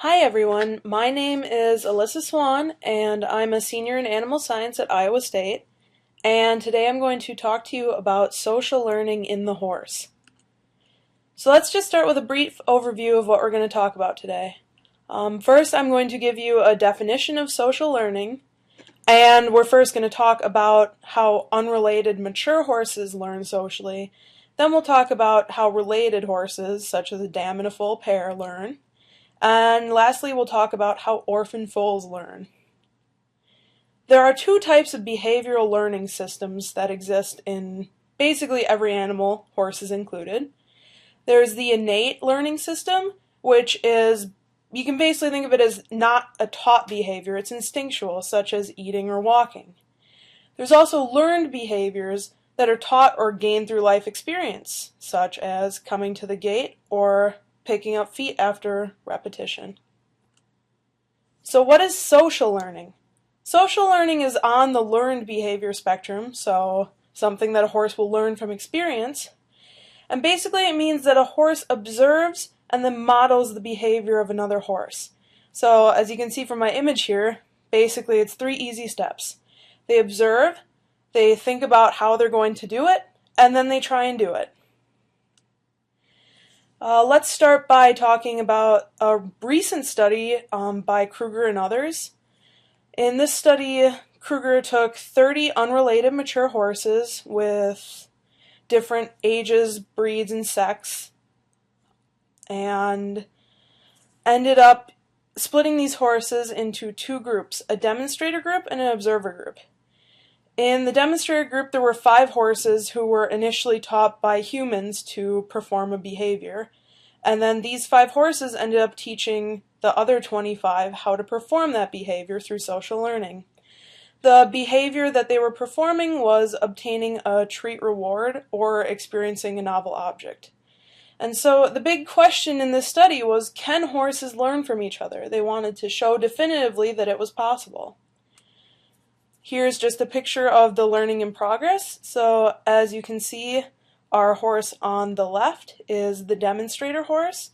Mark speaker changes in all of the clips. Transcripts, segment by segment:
Speaker 1: Hi everyone, my name is Alyssa Swan and I'm a senior in animal science at Iowa State, and today I'm going to talk to you about social learning in the horse. So let's just start with a brief overview of what we're going to talk about today. First, I'm going to give you a definition of social learning, and we're first going to talk about how unrelated mature horses learn socially. Then we'll talk about how related horses, such as a dam and a foal pair, learn. And lastly, we'll talk about how orphan foals learn. There are two types of behavioral learning systems that exist in basically every animal, horses included. There's the innate learning system, which is, you can basically think of it as not a taught behavior, it's instinctual, such as eating or walking. There's also learned behaviors that are taught or gained through life experience, such as coming to the gate or picking up feet after repetition. So what is social learning? Social learning is on the learned behavior spectrum, so something that a horse will learn from experience. And basically it means that a horse observes and then models the behavior of another horse. So as you can see from my image here, basically it's 3 easy steps. They observe, they think about how they're going to do it, and then they try and do it. Let's start by talking about a recent study by Kruger and others. In this study, Kruger took 30 unrelated mature horses with different ages, breeds, and sex, and ended up splitting these horses into 2 groups, a demonstrator group and an observer group. In the demonstrator group, there were 5 horses who were initially taught by humans to perform a behavior, and then these 5 horses ended up teaching the other 25 how to perform that behavior through social learning. The behavior that they were performing was obtaining a treat reward or experiencing a novel object. And so the big question in this study was, can horses learn from each other? They wanted to show definitively that it was possible. Here's just a picture of the learning in progress. So as you can see, our horse on the left is the demonstrator horse,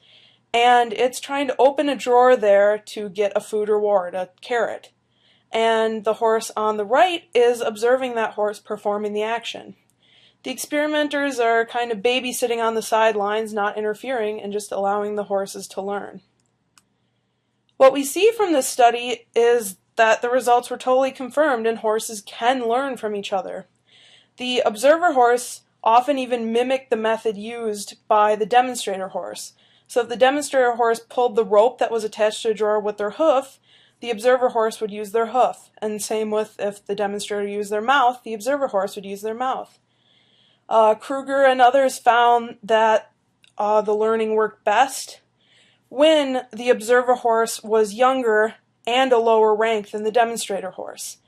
Speaker 1: and it's trying to open a drawer there to get a food reward, a carrot. And the horse on the right is observing that horse performing the action. The experimenters are kind of babysitting on the sidelines, not interfering, and just allowing the horses to learn. What we see from this study is that the results were totally confirmed and horses can learn from each other. The observer horse often even mimicked the method used by the demonstrator horse. So if the demonstrator horse pulled the rope that was attached to a drawer with their hoof, the observer horse would use their hoof. And same with if the demonstrator used their mouth, the observer horse would use their mouth. Kruger and others found that the learning worked best when the observer horse was younger and a lower rank than the demonstrator horse.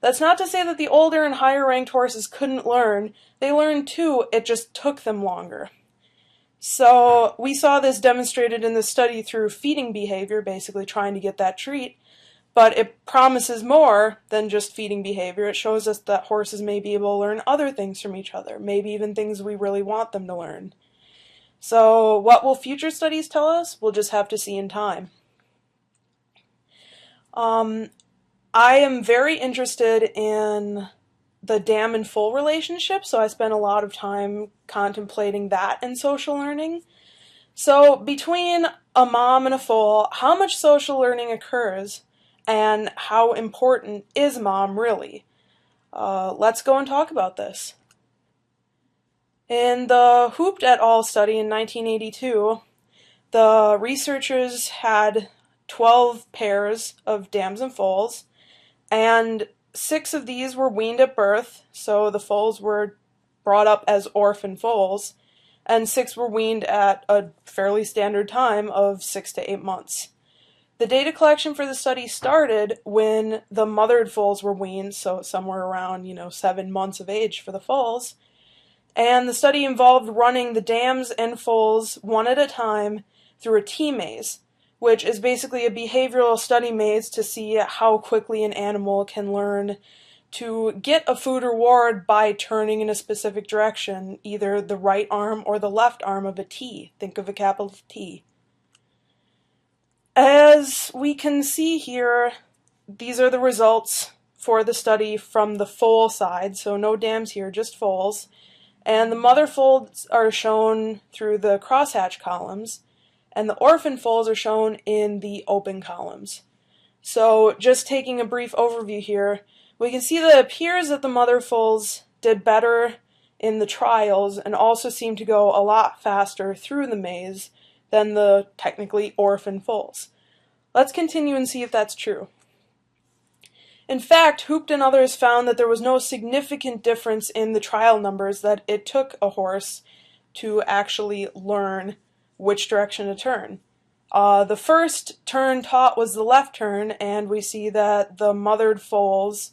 Speaker 1: That's not to say that the older and higher ranked horses couldn't learn. They learned too, it just took them longer. So we saw this demonstrated in the study through feeding behavior, basically trying to get that treat, but it promises more than just feeding behavior. It shows us that horses may be able to learn other things from each other, maybe even things we really want them to learn. So what will future studies tell us? We'll just have to see in time. I am very interested in the dam and foal relationship, so I spent a lot of time contemplating that in social learning. So between a mom and a foal, how much social learning occurs and how important is mom really? Let's go and talk about this. In the Hoopt et al. Study in 1982, the researchers had 12 pairs of dams and foals, and 6 of these were weaned at birth, so the foals were brought up as orphan foals, and 6 were weaned at a fairly standard time of 6 to 8 months. The data collection for the study started when the mothered foals were weaned, so somewhere around 7 months of age for the foals, and the study involved running the dams and foals one at a time through a T-maze, which is basically a behavioral study maze to see how quickly an animal can learn to get a food reward by turning in a specific direction, either the right arm or the left arm of a T. Think of a capital T. As as we can see here, these are the results for the study from the foal side, so no dams here, just foals. And the mother foals are shown through the crosshatch columns, and the orphan foals are shown in the open columns. So just taking a brief overview here, we can see that it appears that the mother foals did better in the trials and also seem to go a lot faster through the maze than the technically orphan foals. Let's continue and see if that's true. In fact, Hoopt and others found that there was no significant difference in the trial numbers that it took a horse to actually learn which direction to turn. The first turn taught was the left turn, and we see that the mothered foals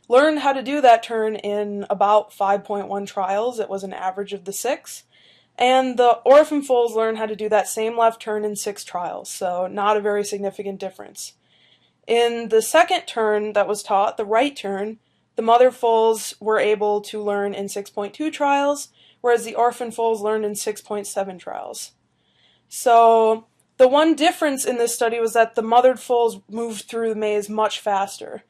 Speaker 1: learned how to do that turn in about 5.1 trials. It was an average of the 6. And the orphan foals learned how to do that same left turn in 6 trials, so not a very significant difference. In the second turn that was taught, the right turn, the mother foals were able to learn in 6.2 trials, whereas the orphan foals learned in 6.7 trials. So the one difference in this study was that the mothered foals moved through the maze much faster,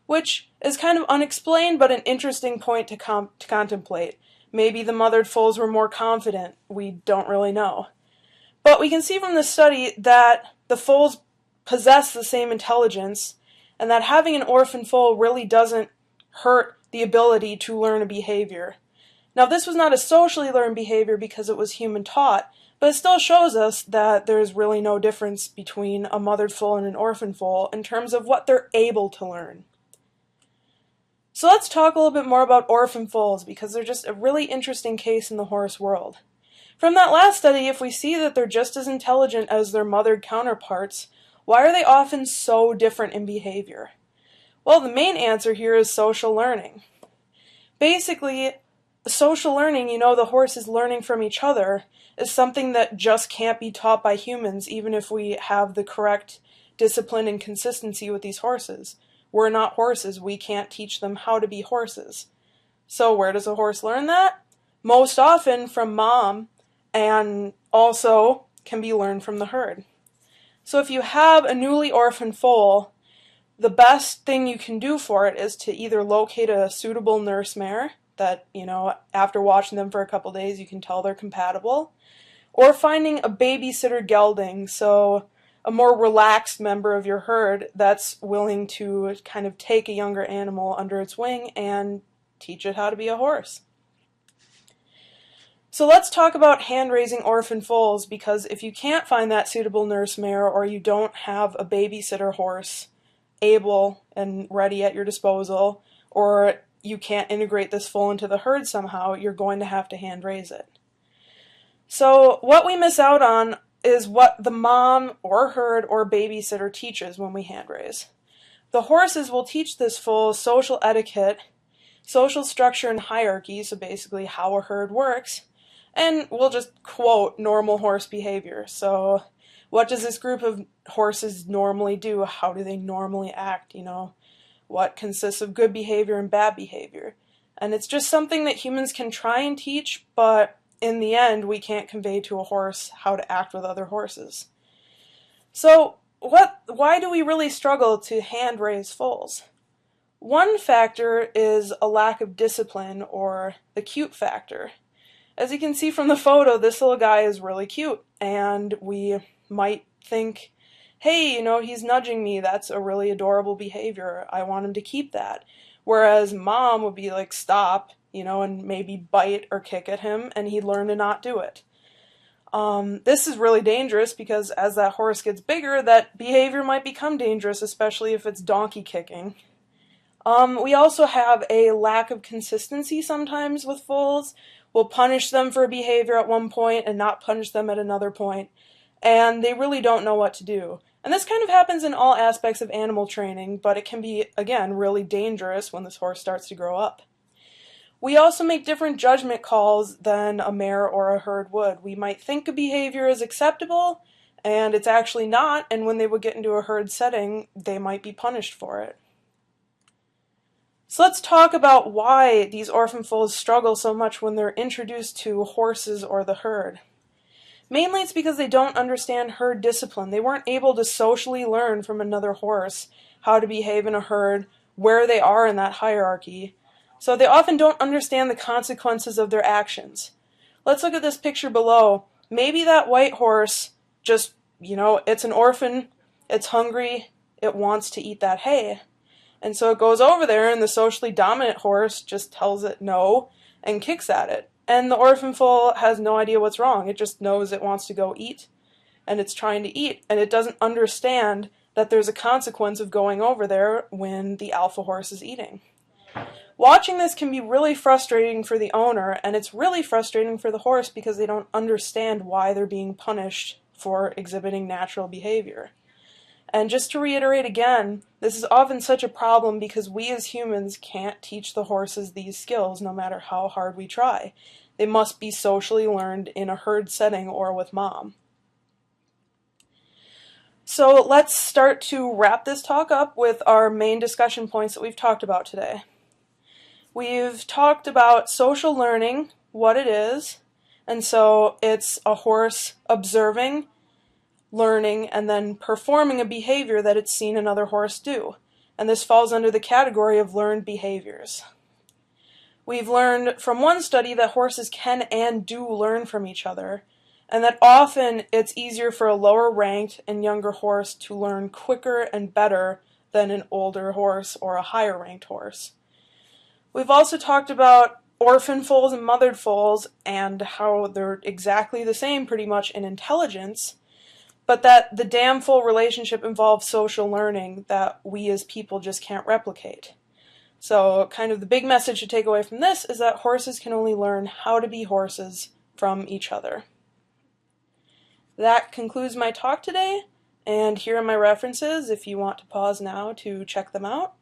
Speaker 1: which is kind of unexplained but an interesting point to contemplate. Maybe the mothered foals were more confident. We don't really know. But we can see from the study that the foals possess the same intelligence, and that having an orphan foal really doesn't hurt the ability to learn a behavior. Now, this was not a socially learned behavior because it was human taught, but it still shows us that there's really no difference between a mothered foal and an orphan foal in terms of what they're able to learn. So let's talk a little bit more about orphan foals because they're just a really interesting case in the horse world. From that last study, if we see that they're just as intelligent as their mothered counterparts, why are they often so different in behavior? Well, the main answer here is social learning. Basically, social learning, the horse is learning from each other, is something that just can't be taught by humans, even if we have the correct discipline and consistency with these horses. We're not horses. We can't teach them how to be horses. So where does a horse learn that? Most often from mom, and also can be learned from the herd. So if you have a newly orphaned foal, the best thing you can do for it is to either locate a suitable nurse mare that, after watching them for a couple days, you can tell they're compatible, or finding a babysitter gelding, so a more relaxed member of your herd that's willing to kind of take a younger animal under its wing and teach it how to be a horse. So let's talk about hand-raising orphan foals, because if you can't find that suitable nurse mare or you don't have a babysitter horse able and ready at your disposal, or you can't integrate this foal into the herd somehow, you're going to have to hand-raise it. So what we miss out on is what the mom or herd or babysitter teaches when we hand-raise. The horses will teach this foal social etiquette, social structure and hierarchy, so basically how a herd works, and we'll just quote normal horse behavior. So what does this group of horses normally do? How do they normally act? What consists of good behavior and bad behavior? And it's just something that humans can try and teach, but in the end, we can't convey to a horse how to act with other horses. So why do we really struggle to hand raise foals? One factor is a lack of discipline, or the cute factor. As you can see from the photo, this little guy is really cute, and we might think, hey, he's nudging me, that's a really adorable behavior, I want him to keep that. Whereas mom would be like, stop, and maybe bite or kick at him, and he'd learn to not do it. This is really dangerous because as that horse gets bigger, that behavior might become dangerous, especially if it's donkey kicking. We also have a lack of consistency sometimes with foals. We'll punish them for a behavior at one point and not punish them at another point, and they really don't know what to do. And this kind of happens in all aspects of animal training, but it can be, again, really dangerous when this horse starts to grow up. We also make different judgment calls than a mare or a herd would. We might think a behavior is acceptable, and it's actually not, and when they would get into a herd setting, they might be punished for it. So let's talk about why these orphan foals struggle so much when they're introduced to horses or the herd. Mainly it's because they don't understand herd discipline. They weren't able to socially learn from another horse how to behave in a herd, where they are in that hierarchy. So they often don't understand the consequences of their actions. Let's look at this picture below. Maybe that white horse just, it's an orphan, it's hungry, it wants to eat that hay. And so it goes over there and the socially dominant horse just tells it no and kicks at it. And the orphan foal has no idea what's wrong. It just knows it wants to go eat and it's trying to eat. And it doesn't understand that there's a consequence of going over there when the alpha horse is eating. Watching this can be really frustrating for the owner, and it's really frustrating for the horse because they don't understand why they're being punished for exhibiting natural behavior. And just to reiterate again, this is often such a problem because we as humans can't teach the horses these skills no matter how hard we try. They must be socially learned in a herd setting or with mom. So let's start to wrap this talk up with our main discussion points that we've talked about today. We've talked about social learning, what it is, and so it's a horse observing, learning, and then performing a behavior that it's seen another horse do. And this falls under the category of learned behaviors. We've learned from one study that horses can and do learn from each other, and that often it's easier for a lower ranked and younger horse to learn quicker and better than an older horse or a higher ranked horse. We've also talked about orphan foals and mothered foals and how they're exactly the same pretty much in intelligence, but that the dam-foal relationship involves social learning that we as people just can't replicate. So kind of the big message to take away from this is that horses can only learn how to be horses from each other. That concludes my talk today, and here are my references if you want to pause now to check them out.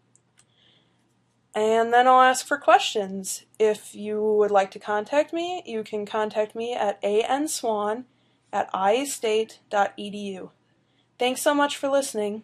Speaker 1: And then I'll ask for questions. If you would like to contact me, you can contact me at answan@iastate.edu. Thanks so much for listening.